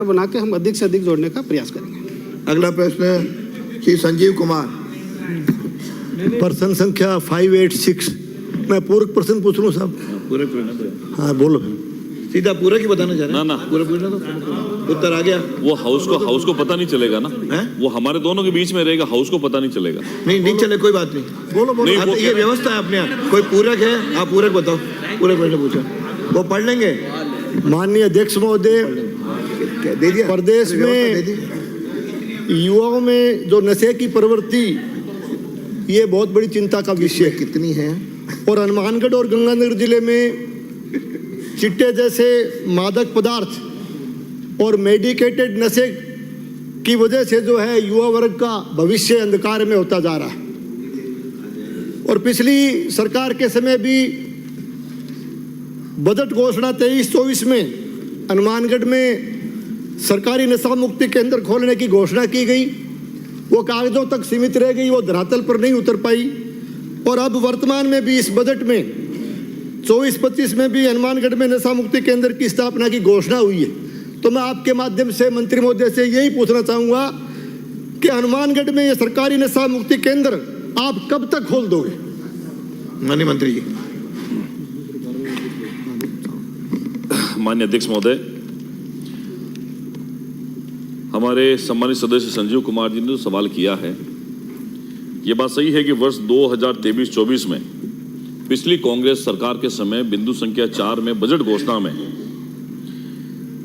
बना के हम अधिक से अधिक जोड़ने का प्रयास करेंगे। अगला प्रश्न श्री संजीव कुमार। प्रश्न संख्या 586। मैं पूरक प्रश्न पूछ लूँ साहब? पूरे पूरे हाँ बोलो। सीधा पूरा की बताना चाह रहे हैं? ना पूरा पूरा तो उत्तर आ गया। वो हाउस को पता नहीं चलेगा ना है? वो हमारे दोनों के बीच में रहेगा, हाउस को पता नहीं चलेगा। नहीं चले, कोई बात नहीं। बोलो बोलो। नहीं, वो ये व्यवस्था है अपने यहाँ। कोई पूरक है, आप पूरक बताओ। पूरे प्रश्न पूछो, वो पढ़ लेंगे। माननीय अध्यक्ष महोदय, दे दिया प्रदेश में युवाओं में जो नशे की प्रवृत्ति, ये बहुत बड़ी चिंता का विषय है। कितनी है? और हनुमानगढ़ और गंगानगर जिले में चिट्टे जैसे मादक पदार्थ और मेडिकेटेड नशे की वजह से जो है युवा वर्ग का भविष्य अंधकार में होता जा रहा है। और पिछली सरकार के समय भी बजट घोषणा 23-24 में हनुमानगढ़ में सरकारी नशा मुक्ति केंद्र खोलने की घोषणा की गई। वो कागजों तक सीमित रह गई, वो धरातल पर नहीं उतर पाई। और अब वर्तमान में भी इस बजट में 24-25 में भी हनुमानगढ़ में नशा मुक्ति केंद्र की स्थापना की घोषणा हुई है। तो मैं आपके माध्यम से मंत्री महोदय से यही पूछना चाहूँगा कि हनुमानगढ़ में ये सरकारी नशा मुक्ति केंद्र आप कब तक खोल दोगे? माननीय मंत्री जी। माननीय अध्यक्ष महोदय, हमारे सम्मानित सदस्य संजीव कुमार जी ने जो सवाल किया है, ये बात सही है कि वर्ष 2023-24 में पिछली कांग्रेस सरकार के समय बिंदु संख्या 4 में बजट घोषणा में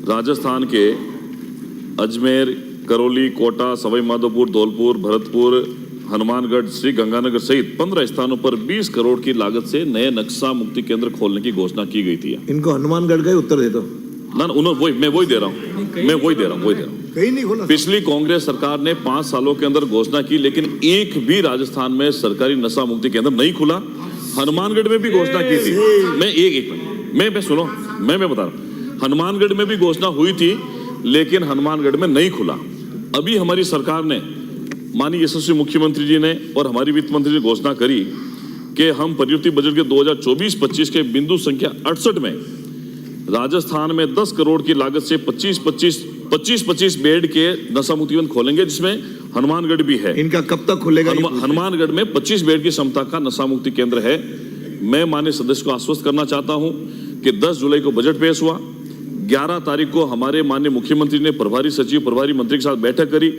राजस्थान के अजमेर, करौली, कोटा, सवाई माधोपुर, धौलपुर, भरतपुर, हनुमानगढ़, श्री गंगानगर सहित 15 स्थानों पर 20 करोड़ की लागत से नए नक्शा मुक्ति केंद्र खोलने की घोषणा की गई थी। इनको हनुमानगढ़ का ही उत्तर दे दो ना, मैं वही दे रहा हूँ। कहीं नहीं खोला। पिछली कांग्रेस सरकार ने 5 सालों के अंदर घोषणा की, लेकिन एक भी राजस्थान में सरकारी नशा मुक्ति केंद्र नहीं खुला। हनुमानगढ़ में भी घोषणा की थी। मैं सुनो, मैं बता रहा हूँ, हनुमानगढ़ में भी घोषणा हुई थी, लेकिन हनुमानगढ़ में नहीं खुला। अभी हमारी सरकार ने, माननीय यशस्वी मुख्यमंत्री जी ने और हमारी वित्त मंत्री ने घोषणा करी कि हम परिवर्तित बजट के 2024-25 के बिंदु संख्या 68 में राजस्थान में 10 करोड़ की लागत से 25 बेड के नशा मुक्ति केंद्र खोलेंगे, जिसमें हनुमानगढ़ भी है। इनका कब तक खुलेगा? हनुमानगढ़ में 25 बेड की क्षमता का नशा मुक्ति केंद्र है। मैं माननीय सदस्य को आश्वस्त करना चाहता हूं कि 10 जुलाई को बजट पेश हुआ, 11 तारीख को हमारे माननीय मुख्यमंत्री ने प्रभारी सचिव, प्रभारी मंत्री के साथ बैठक करी,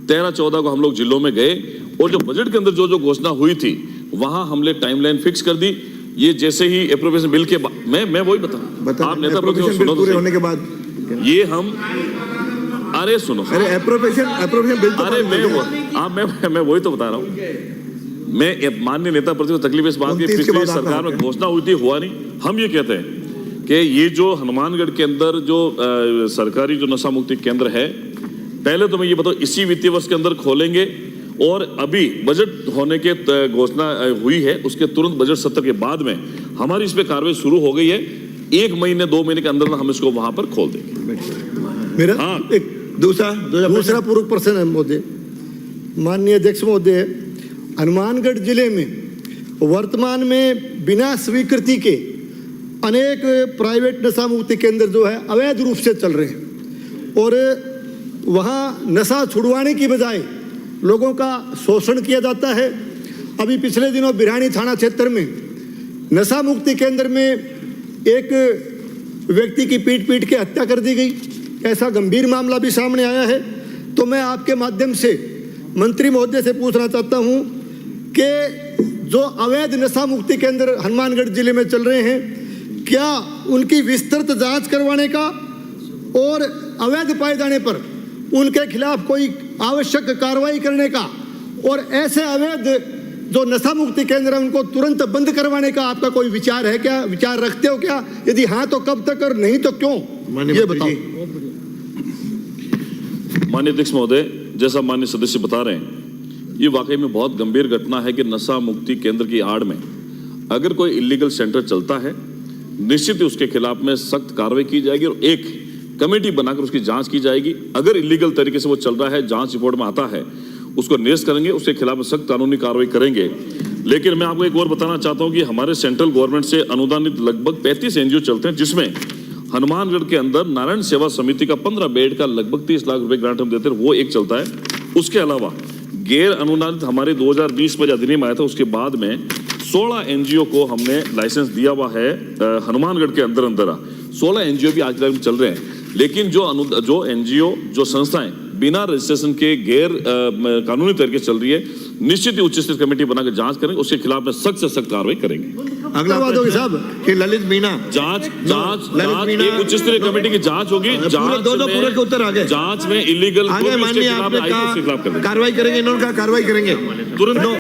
13-14 को हम लोग जिलों में गए और जो बजट के अंदर जो घोषणा हुई थी वहां हमने टाइमलाइन फिक्स कर दी। ये जैसे ही एप्रोप्रिएशन बिल के मैं वही बता आप नेता एप्रोप्रिएशन बिल पूरे होने के बाद ये हम सुनो, एप्रोप्रिएशन बिल तो अरे मैं वही तो बता रहा हूँ। मैं माननीय नेता प्रतिपक्ष तकलीफ इस बात की, पिछली सरकार में घोषणा हुई थी, हुआ नहीं। हम ये कहते हैं कि ये जो हनुमानगढ़ के अंदर जो सरकारी जो नशा मुक्ति केंद्र है, पहले तो मैं ये बताऊं, इसी वित्तीय वर्ष के अंदर खोलेंगे और अभी बजट होने के घोषणा हुई है, उसके तुरंत बजट सत्र के बाद में हमारी इस पे कार्रवाई शुरू हो गई है। 1 महीने 2 महीने के अंदर हम इसको वहां पर खोल देंगे। मेरा एक दूसरा पूर्व प्रश्न है महोदय। माननीय अध्यक्ष महोदय, हनुमानगढ़ जिले में वर्तमान में बिना स्वीकृति के अनेक प्राइवेट नशा मुक्ति केंद्र जो है अवैध रूप से चल रहे हैं और वहाँ नशा छुड़वाने की बजाय लोगों का शोषण किया जाता है। अभी पिछले दिनों बिरानी थाना क्षेत्र में नशा मुक्ति केंद्र में एक व्यक्ति की पीट के हत्या कर दी गई। ऐसा गंभीर मामला भी सामने आया है। तो मैं आपके माध्यम से मंत्री महोदय से पूछना चाहता हूं कि जो अवैध नशा मुक्ति केंद्र हनुमानगढ़ जिले में चल रहे हैं, क्या उनकी विस्तृत जांच करवाने का और अवैध पाए जाने पर उनके खिलाफ कोई आवश्यक कार्रवाई करने का और ऐसे अवैध जो नशा मुक्ति केंद्र है उनको तुरंत बंद करवाने का आपका कोई विचार है क्या? विचार रखते हो क्या? यदि हाँ तो कब तक और नहीं तो क्यों, ये बताओ। माननीय अध्यक्ष महोदय, जैसा माननीय सदस्य बता रहे हैं, ये वाकई में बहुत गंभीर घटना है कि नशा मुक्ति केंद्र की आड़ में अगर कोई इलीगल सेंटर चलता है, निश्चित ही उसके खिलाफ में सख्त कार्रवाई की जाएगी और एक कमेटी बनाकर उसकी जांच की जाएगी। अगर इलीगल तरीके से वो चल रहा है, जांच रिपोर्ट में आता है, उसको निरस्त करेंगे, उसके खिलाफ सख्त कानूनी कार्रवाई करेंगे। लेकिन मैं आपको एक और बताना चाहता हूं कि हमारे सेंट्रल गवर्नमेंट से अनुदानित लगभग 35 एनजीओ चलते हैं, जिसमें हनुमानगढ़ के अंदर नारायण सेवा समिति का 15 बेड का लगभग 30 लाख रुपए ग्रांट हम देते हैं, वो एक चलता है। उसके अलावा गैर अनुदानित हमारे 2020 में जब अधिनियम आया था उसके बाद में 16 एनजीओ को हमने लाइसेंस दिया हुआ है हनुमानगढ़ के अंदर 16 एनजीओ भी आज चल रहे हैं। लेकिन जो एनजीओ जो संस्थाएं बिना रजिस्ट्रेशन के गैर कानूनी तरीके से चल रही है, निश्चित ही उच्च स्तरीय कमेटी बनाकर जांच करेंगे, उसके खिलाफ में सख्त से सख्त कार्रवाई करेंगे। अगला बात होगी साहब कि ललित मीणा जांच मीणा- एक उच्च स्तरीय कमेटी की जांच होगी। पूरे के उत्तर आ गए। जांच में इलीगल आगे माननीय आपने कहा कार्रवाई करेंगे, इन्होंने कहा कार्रवाई करेंगे तुरंत।